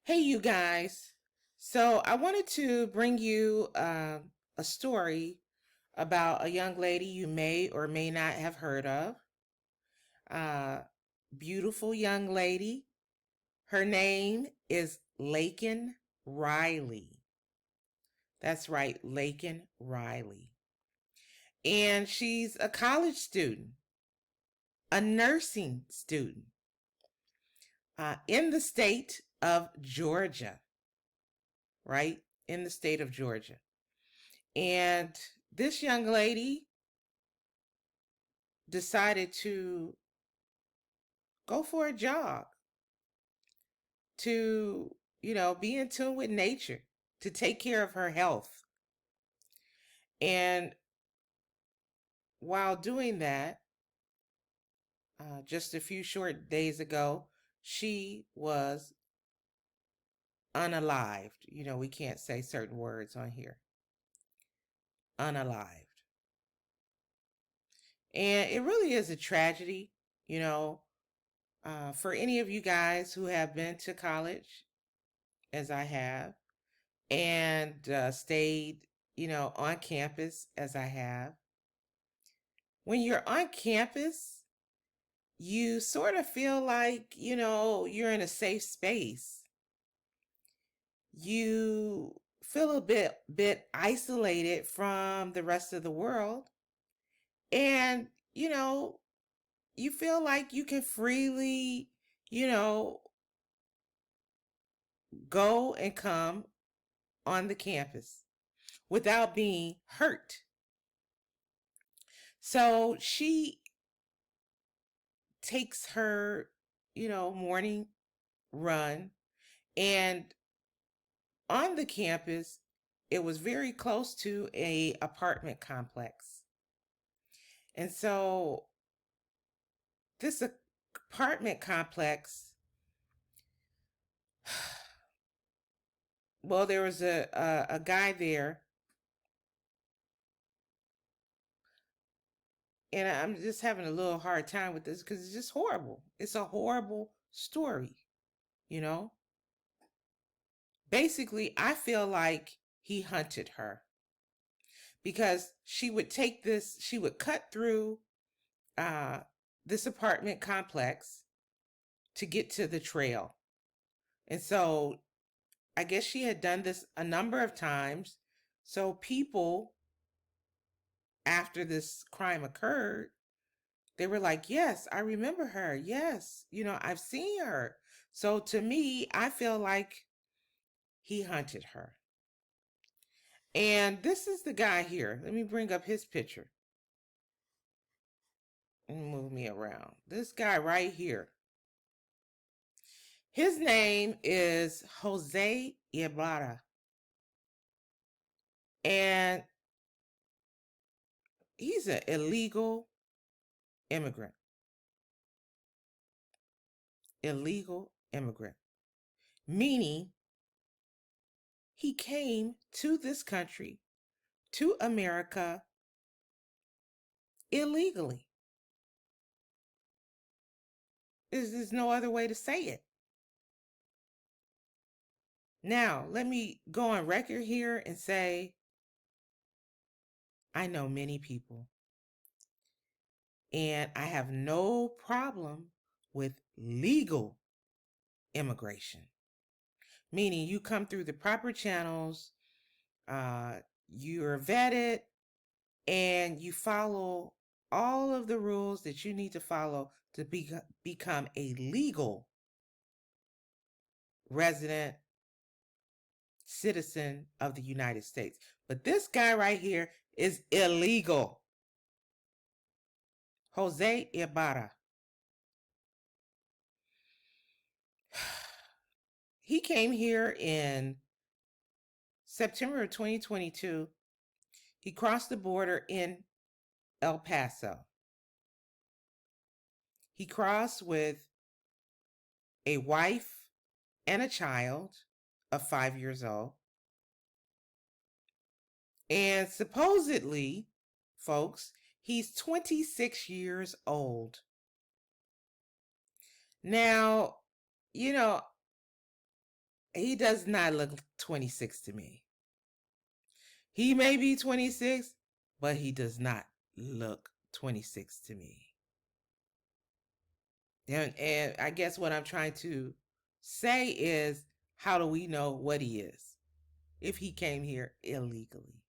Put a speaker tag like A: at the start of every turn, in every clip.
A: Hey, you guys. So, I wanted to bring you a story about a young lady you may or may not have heard of. Uh, Beautiful young lady. Her name is Laken Riley. That's right, Laken Riley. And she's a college student, a nursing student in the state of Georgia, right? In the state of Georgia. And this young lady decided to go for a jog, to, be in tune with nature, to take care of her health. And while doing that, just a few short days ago, she was unalived. We can't say certain words on here. Unalived. And it really is a tragedy, you know, for any of you guys who have been to college, as I have, and stayed, on campus as I have. When you're on campus, you sort of feel like, you're in a safe space. You feel a bit isolated from the rest of the world, and you feel like you can freely, you know, go and come on the campus without being hurt. So she takes her, morning run. And on the campus, it was very close to a apartment complex. And so this apartment complex, well, there was a guy there, and I'm just having a little hard time with this because it's just horrible. It's a horrible story, you know? Basically, I feel like he hunted her because she would cut through uh, this apartment complex to get to the trail. And so I guess she had done this a number of times. So people, after this crime occurred, they were like, yes, I remember her. Yes, I've seen her. So to me, I feel like he hunted her. And this is the guy here. Let me bring up his picture and move me around. This guy right here. His name is Jose Ibarra. And he's an illegal immigrant. Illegal immigrant. Meaning he came to this country, to America, illegally. There's no other way to say it. Now, let me go on record here and say I know many people, and I have no problem with legal immigration, meaning you come through the proper channels, uh, you're vetted, and you follow all of the rules that you need to follow to become a legal resident citizen of the United States. But this guy right here is illegal. Jose Ibarra. He came here in September of 2022. He crossed the border in El Paso. He crossed with a wife and a child of 5 years old. And supposedly, folks, he's 26 years old. Now, you know, He does not look 26 to me. He may be 26, but he does not look 26 to me. And I guess what I'm trying to say is, how do we know what he is if he came here illegally?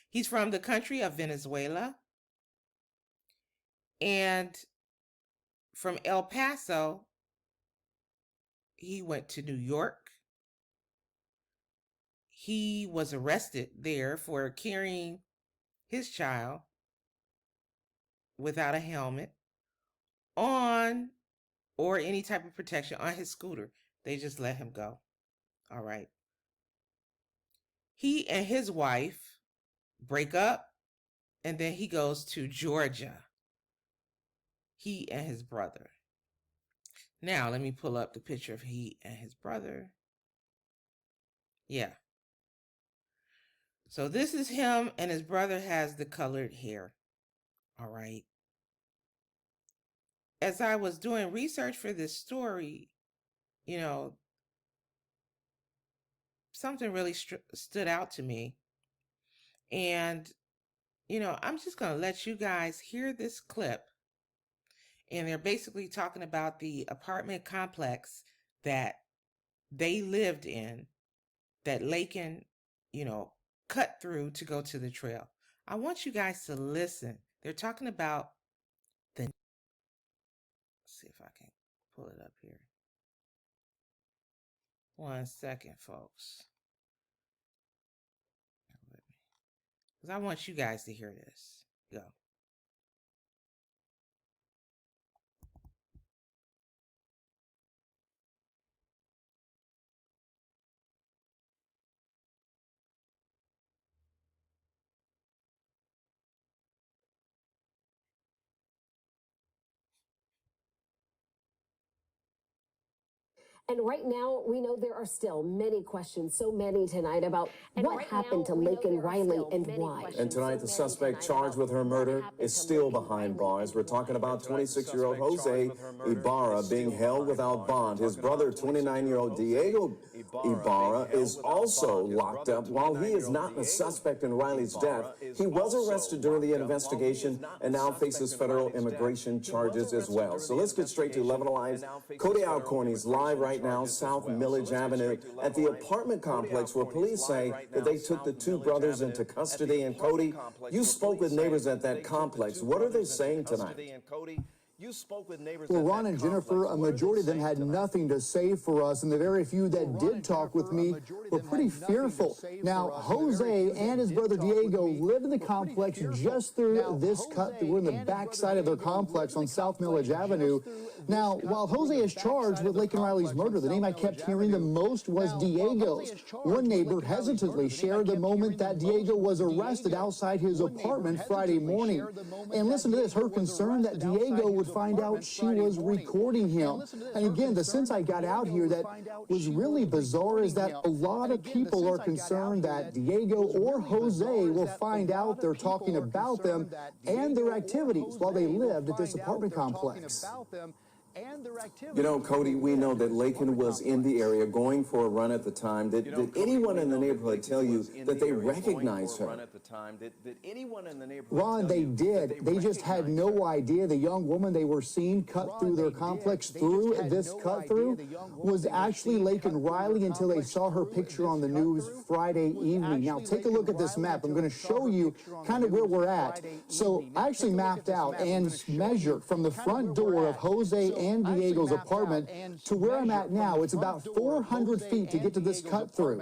A: He's from the country of Venezuela. And from El Paso, he went to New York. He was arrested there for carrying his child without a helmet on or any type of protection on his scooter. They just let him go. All right. He and his wife break up, and then he goes to Georgia. He and his brother. Now, let me pull up the picture of he and his brother. Yeah. So this is him, and his brother has the colored hair. All right. As I was doing research for this story, you know, something really stood out to me. And, you know, I'm just going to let you guys hear this clip. And they're basically talking about the apartment complex that they lived in, that Laken, you know, cut through to go to the trail. I want you guys to listen. They're talking about the... Let's see if I can pull it up here. 1 second, folks. Because I want you guys to hear this. Go.
B: And right now, we know there are still many questions, so many tonight, about what happened to Laken Riley and why.
C: And tonight, the suspect charged with her murder is still behind bars. We're talking about 26-year-old Jose Ibarra being held without bond. His brother, 29-year-old Diego Ibarra, is also locked up. While he is not the suspect in Riley's death, he was arrested during the investigation and now faces federal immigration charges as well. So let's get straight to 11 Alive's Cody Alcorney's live right now, South Millage Avenue, at the apartment complex where police say that they took the two brothers into custody. And Cody, you spoke with neighbors at that complex. What are they saying tonight?
D: You spoke with neighbors. Well, Ron and Jennifer, a majority of them had nothing to say for us, and the very few that did talk with me were pretty fearful. Now, Jose and his brother Diego live in the complex just through this cut. We're in the backside of their complex on South Millage Avenue. Now, while Jose is charged with Laken Riley's murder, the name I kept hearing the most was Diego's. One neighbor hesitantly shared the moment that Diego was arrested outside his apartment Friday morning. And listen to this, her concern that Diego would find out she was recording him. And again, the sense I got out here that was really bizarre is that a lot of people are concerned that Diego or Jose will find out they're talking about them and their activities while they lived at this apartment complex.
C: You know, Cody, we know that Laken was in the area going for a run at the time. Did anyone in the neighborhood tell you that they recognized her?
D: Ron, they did. They just had no idea the young woman they were seeing cut through their complex through this cut through was actually Laken Riley until they saw her picture on the news Friday evening. Now, take a look at this map. I'm going to show you kind of where we're at. So I actually mapped out and measured from the front door of Jose and Diego's apartment to where I'm at now. It's about 400 feet to get to this cut through.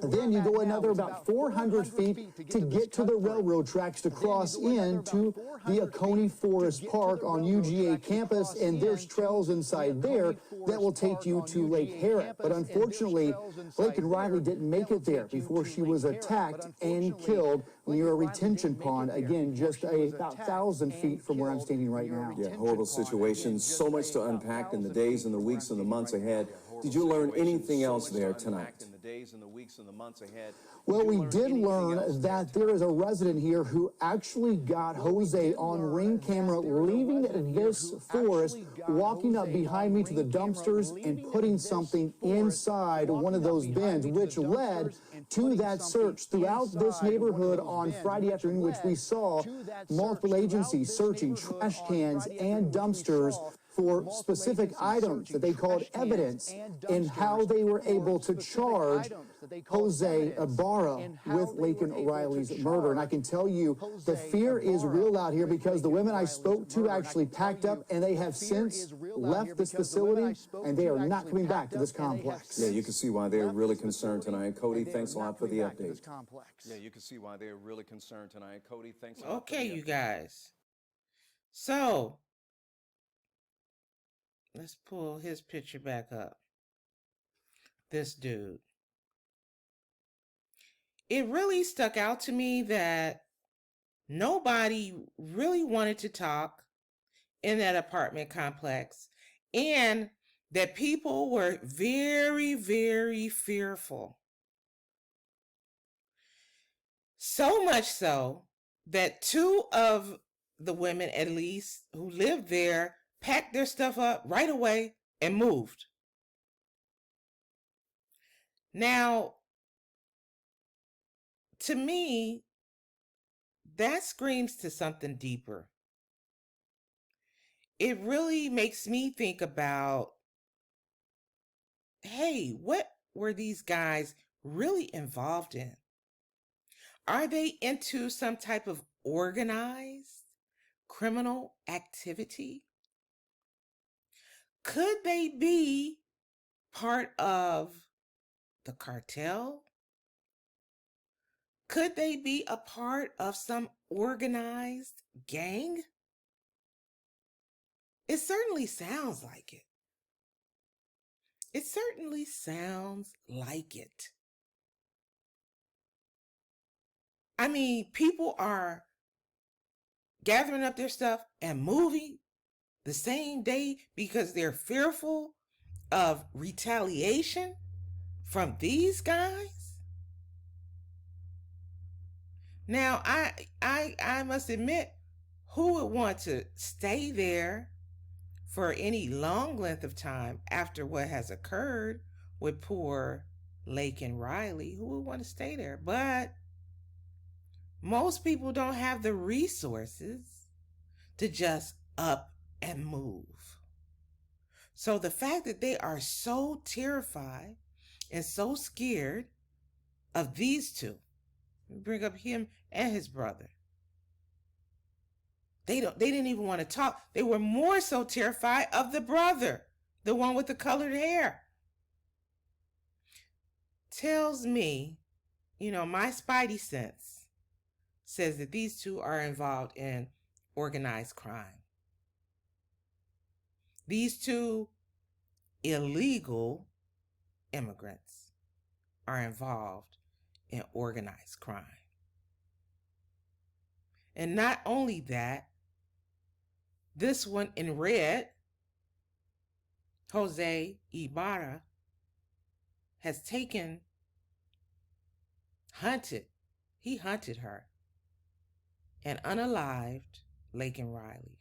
D: Then you go another about 400 feet to get to the railroad tracks to cross into the Oconee Forest Park on UGA campus, and there's trails inside there that will take you to Lake Herrick. But unfortunately, Laken Riley didn't make it there before she was attacked and killed near a retention pond, again, just about 1,000 feet from where I'm standing right now.
C: Yeah, horrible situation. So much to unpack in the days and the weeks and the months ahead. Did you learn anything else there tonight? days and the weeks and the months ahead.
D: Well, we did learn that there is a resident here who actually got Jose on ring camera leaving this forest, walking up behind me to the dumpsters and putting something inside one of those bins, which led to that search throughout this neighborhood on Friday afternoon, which we saw multiple agencies searching trash cans and dumpsters for specific items that they called evidence in how they were able to charge Jose Ibarra with Laken Riley's murder. And I can tell you the fear is real out here because the women I spoke to actually packed up and they have since left this facility and they are not coming back to this complex.
C: Yeah, you can see why they're really concerned tonight. Cody, thanks a lot for the update. Yeah, you can see why they're really concerned tonight. Cody, thanks a lot.
A: Okay, you guys. So, let's pull his picture back up. This dude. It really stuck out to me that nobody really wanted to talk in that apartment complex and that people were very, very fearful. So much so that two of the women, at least, who lived there packed their stuff up right away and moved. Now, to me, that screams to something deeper. It really makes me think about, hey, what were these guys really involved in? Are they into some type of organized criminal activity? Could they be part of the cartel? Could they be a part of some organized gang? It certainly sounds like it. It certainly sounds like it. I mean, people are gathering up their stuff and moving the same day because they're fearful of retaliation from these guys. Now, I must admit, who would want to stay there for any long length of time after what has occurred with poor Laken Riley? Who would want to stay there? But most people don't have the resources to just up and move. So the fact that they are so terrified and so scared of these two, bring up him and his brother. They didn't even want to talk. They were more so terrified of the brother, the one with the colored hair. Tells me, my spidey sense says that these two are involved in organized crime. These two illegal immigrants are involved in organized crime. And not only that, this one in red, Jose Ibarra, has he hunted her and unalived Laken Riley.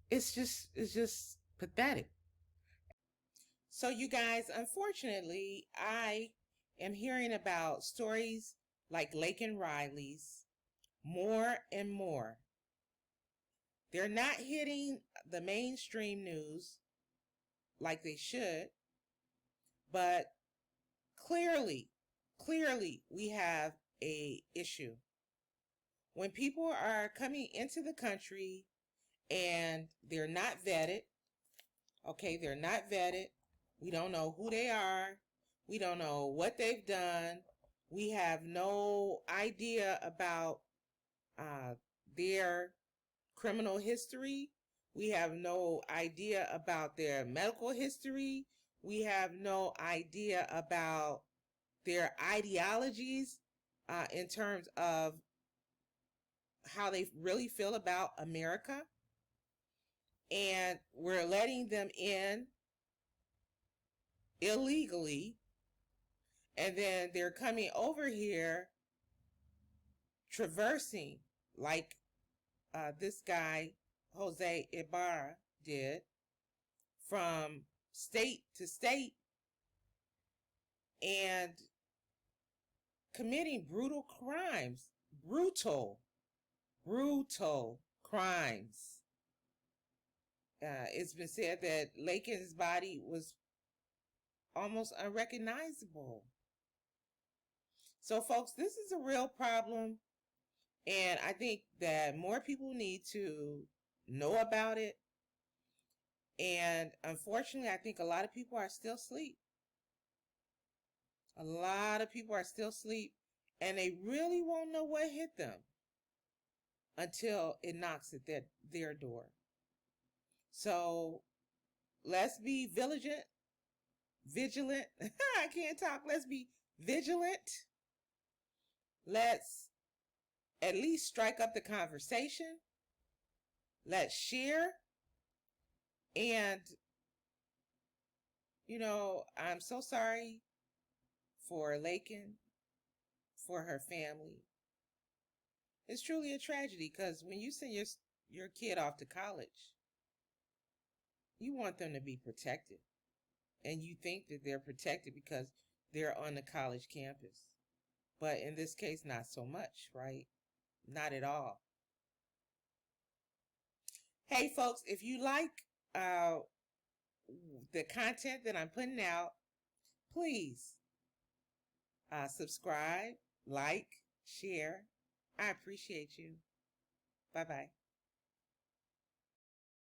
A: It's just pathetic. So you guys, unfortunately, I am hearing about stories like Laken Riley's more and more. They're not hitting the mainstream news like they should, but clearly we have a issue. When people are coming into the country and they're not vetted, they're not vetted. We don't know who they are. We don't know what they've done. We have no idea about their criminal history. We have no idea about their medical history. We have no idea about their ideologies in terms of how they really feel about America. And we're letting them in illegally And then they're coming over here, traversing like this guy, Jose Ibarra, did, from state to state, and committing brutal crimes. Brutal crimes. It's been said that Lakin's body was almost unrecognizable. So, folks, this is a real problem, and I think that more people need to know about it. And unfortunately, I think a lot of people are still asleep. A lot of people are still asleep, and they really won't know what hit them until it knocks at their door. So let's be vigilant. I can't talk. Let's be vigilant. Let's at least strike up the conversation. Let's share. And, you know, I'm so sorry for Lakin, for her family. It's truly a tragedy, because when you send your kid off to college, you want them to be protected. And you think that they're protected because they're on the college campus. But in this case, not so much, right? Not at all. Hey, folks, if you like the content that I'm putting out, please subscribe, like, share. I appreciate you. Bye-bye.